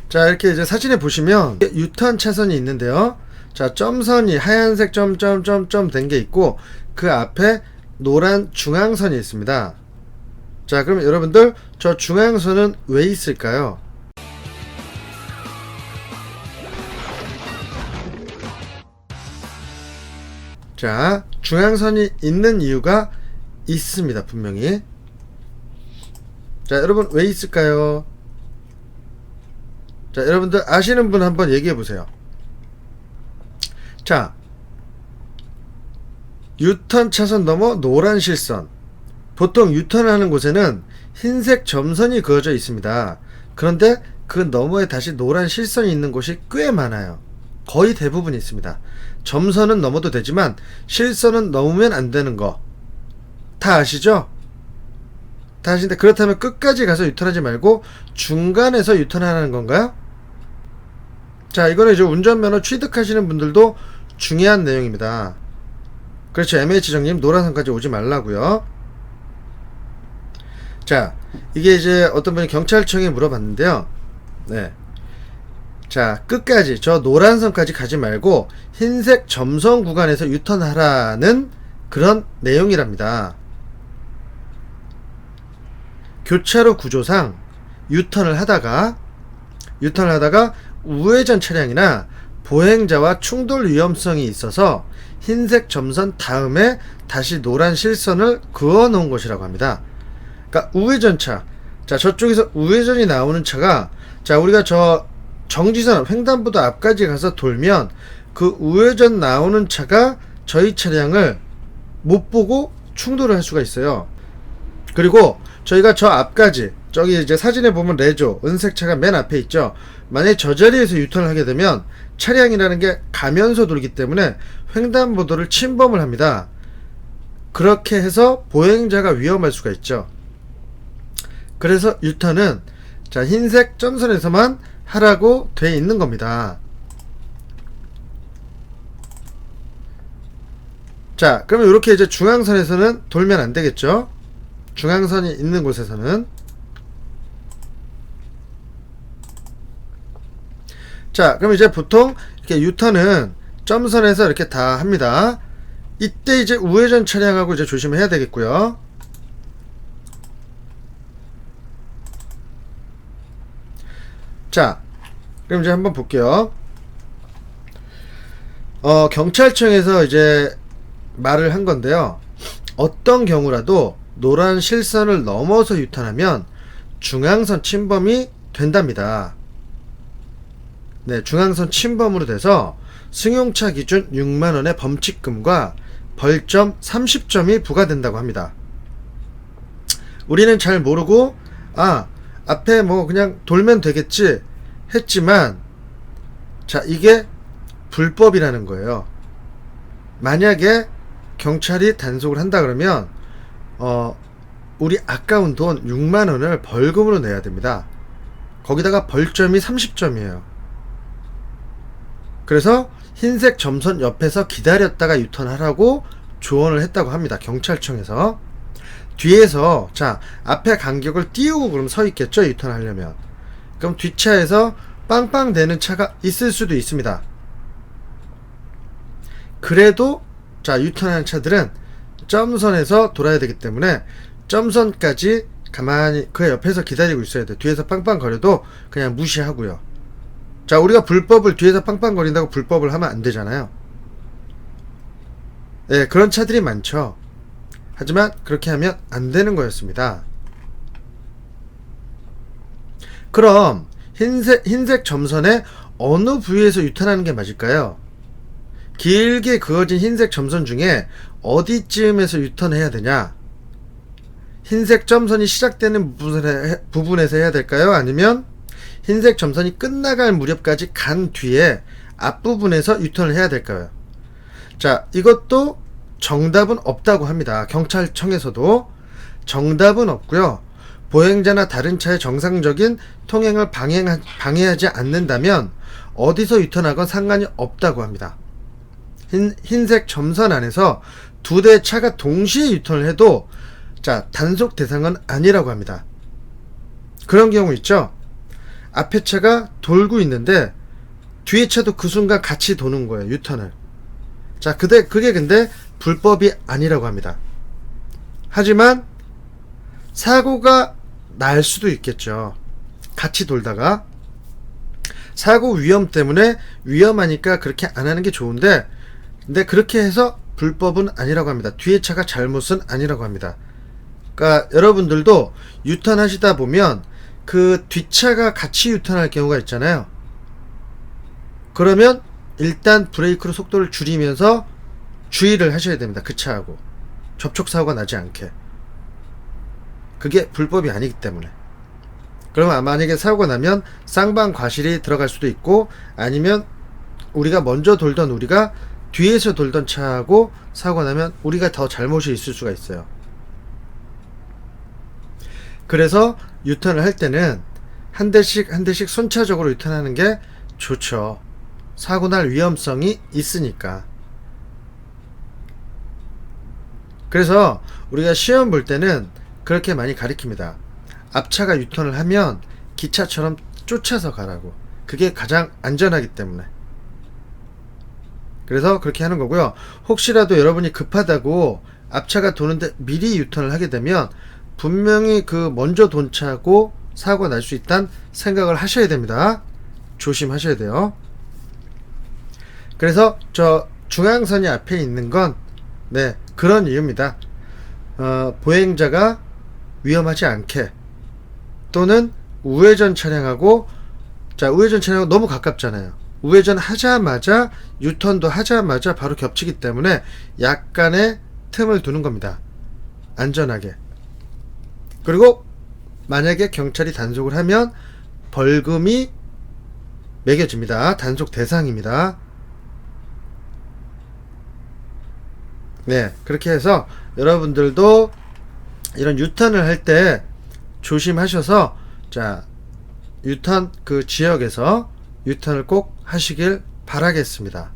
자, 이렇게 이제 사진에 보시면 유턴 차선이 있는데요. 자, 점선이 하얀색 점점점점 된 게 있고 그 앞에 노란 중앙선이 있습니다. 자, 그럼 여러분들 저 중앙선은 왜 있을까요? 자, 중앙선이 있는 이유가 있습니다. 분명히. 자, 여러분 왜 있을까요? 자, 여러분들 아시는 분 한번 얘기해 보세요. 자, 유턴 차선 넘어 노란 실선. 보통 유턴하는 곳에는 흰색 점선이 그어져 있습니다. 그런데 그 너머에 다시 노란 실선이 있는 곳이 꽤 많아요. 거의 대부분 있습니다. 점선은 넘어도 되지만 실선은 넘으면 안 되는 거 다 아시죠? 다 아시는데, 그렇다면 끝까지 가서 유턴하지 말고 중간에서 유턴하는 건가요? 자, 이거는 이제 운전면허 취득하시는 분들도 중요한 내용입니다. 그렇죠. MH정님 노란선까지 오지 말라고요. 자, 이게 이제 어떤 분이 경찰청에 물어봤는데요. 네. 자, 끝까지 저 노란선까지 가지 말고 흰색 점선 구간에서 유턴하라는 그런 내용이랍니다. 교차로 구조상 유턴을 하다가 우회전 차량이나 보행자와 충돌 위험성이 있어서 흰색 점선 다음에 다시 노란 실선을 그어 놓은 것이라고 합니다. 그러니까 우회전차. 자, 저쪽에서 우회전이 나오는 차가, 자, 우리가 저 정지선 횡단보도 앞까지 가서 돌면 그 우회전 나오는 차가 저희 차량을 못 보고 충돌을 할 수가 있어요. 그리고 저희가 저 앞까지, 저기 이제 사진에 보면 레조 은색 차가 맨 앞에 있죠. 만약에 저 자리에서 유턴을 하게 되면 차량이라는 게 가면서 돌기 때문에 횡단보도를 침범을 합니다. 그렇게 해서 보행자가 위험할 수가 있죠. 그래서 유턴은 자, 흰색 점선에서만 하라고 돼 있는 겁니다. 자, 그러면 이렇게 이제 중앙선에서는 돌면 안 되겠죠. 중앙선이 있는 곳에서는. 자, 그럼 이제 보통 이렇게 유턴은 점선에서 이렇게 다 합니다. 이때 이제 우회전 차량하고 이제 조심해야 되겠고요. 자, 그럼 이제 한번 볼게요. 경찰청에서 이제 말을 한 건데요. 어떤 경우라도 노란 실선을 넘어서 유턴하면 중앙선 침범이 된답니다. 네, 중앙선 침범으로 돼서 승용차 기준 6만원의 범칙금과 벌점 30점이 부과된다고 합니다. 우리는 잘 모르고 앞에 뭐 그냥 돌면 되겠지 했지만, 자, 이게 불법이라는 거예요. 만약에 경찰이 단속을 한다 그러면 우리 아까운 돈 6만원을 벌금으로 내야 됩니다. 거기다가 벌점이 30점이에요. 그래서 흰색 점선 옆에서 기다렸다가 유턴하라고 조언을 했다고 합니다. 경찰청에서. 뒤에서, 자, 앞에 간격을 띄우고 그럼 서 있겠죠, 유턴하려면. 그럼 뒷차에서 빵빵 대는 차가 있을 수도 있습니다. 그래도 자, 유턴하는 차들은 점선에서 돌아야 되기 때문에 점선까지 가만히 그 옆에서 기다리고 있어야 돼요. 뒤에서 빵빵거려도 그냥 무시하고요. 자, 우리가 불법을 뒤에서 빵빵거린다고 불법을 하면 안 되잖아요. 네, 그런 차들이 많죠. 하지만 그렇게 하면 안 되는 거였습니다. 그럼 흰색 점선의 어느 부위에서 유턴하는 게 맞을까요? 길게 그어진 흰색 점선 중에 어디쯤에서 유턴해야 되냐? 흰색 점선이 시작되는 부분에서 해야 될까요? 아니면 흰색 점선이 끝나갈 무렵까지 간 뒤에 앞부분에서 유턴을 해야 될까요? 자, 이것도 정답은 없다고 합니다. 경찰청에서도 정답은 없고요. 보행자나 다른 차의 정상적인 통행을 방해하지 않는다면 어디서 유턴하건 상관이 없다고 합니다. 흰색 점선 안에서 두 대의 차가 동시에 유턴을 해도 자, 단속 대상은 아니라고 합니다. 그런 경우 있죠. 앞에 차가 돌고 있는데 뒤에 차도 그 순간 같이 도는 거예요. 유턴을. 자, 그게 근데 불법이 아니라고 합니다. 하지만 사고가 날 수도 있겠죠. 같이 돌다가 사고 위험 때문에 위험하니까 그렇게 안 하는 게 좋은데, 근데 그렇게 해서 불법은 아니라고 합니다. 뒤에 차가 잘못은 아니라고 합니다. 그러니까 여러분들도 유턴하시다 보면 그 뒷차가 같이 유턴할 경우가 있잖아요. 그러면 일단 브레이크로 속도를 줄이면서 주의를 하셔야 됩니다. 그 차하고 접촉사고가 나지 않게. 그게 불법이 아니기 때문에. 그러면 만약에 사고가 나면 쌍방 과실이 들어갈 수도 있고, 아니면 우리가 먼저 돌던 우리가 뒤에서 돌던 차하고 사고가 나면 우리가 더 잘못이 있을 수가 있어요. 그래서 유턴을 할 때는 한 대씩 한 대씩 순차적으로 유턴하는 게 좋죠. 사고 날 위험성이 있으니까. 그래서 우리가 시험 볼 때는 그렇게 많이 가르칩니다. 앞차가 유턴을 하면 기차처럼 쫓아서 가라고. 그게 가장 안전하기 때문에. 그래서 그렇게 하는 거고요. 혹시라도 여러분이 급하다고 앞차가 도는데 미리 유턴을 하게 되면 분명히 그 먼저 돈 차고 사고가 날 수 있다는 생각을 하셔야 됩니다. 조심하셔야 돼요. 그래서 저 중앙선이 앞에 있는 건 그런 이유입니다. 보행자가 위험하지 않게, 또는 우회전 차량하고, 자, 우회전 차량하고 너무 가깝잖아요. 우회전 하자마자 유턴도 하자마자 바로 겹치기 때문에 약간의 틈을 두는 겁니다. 안전하게. 그리고 만약에 경찰이 단속을 하면 벌금이 매겨집니다. 단속 대상입니다. 그렇게 해서 여러분들도 이런 유턴을 할 때 조심하셔서, 자, 유턴 그 지역에서 유턴을 꼭 하시길 바라겠습니다.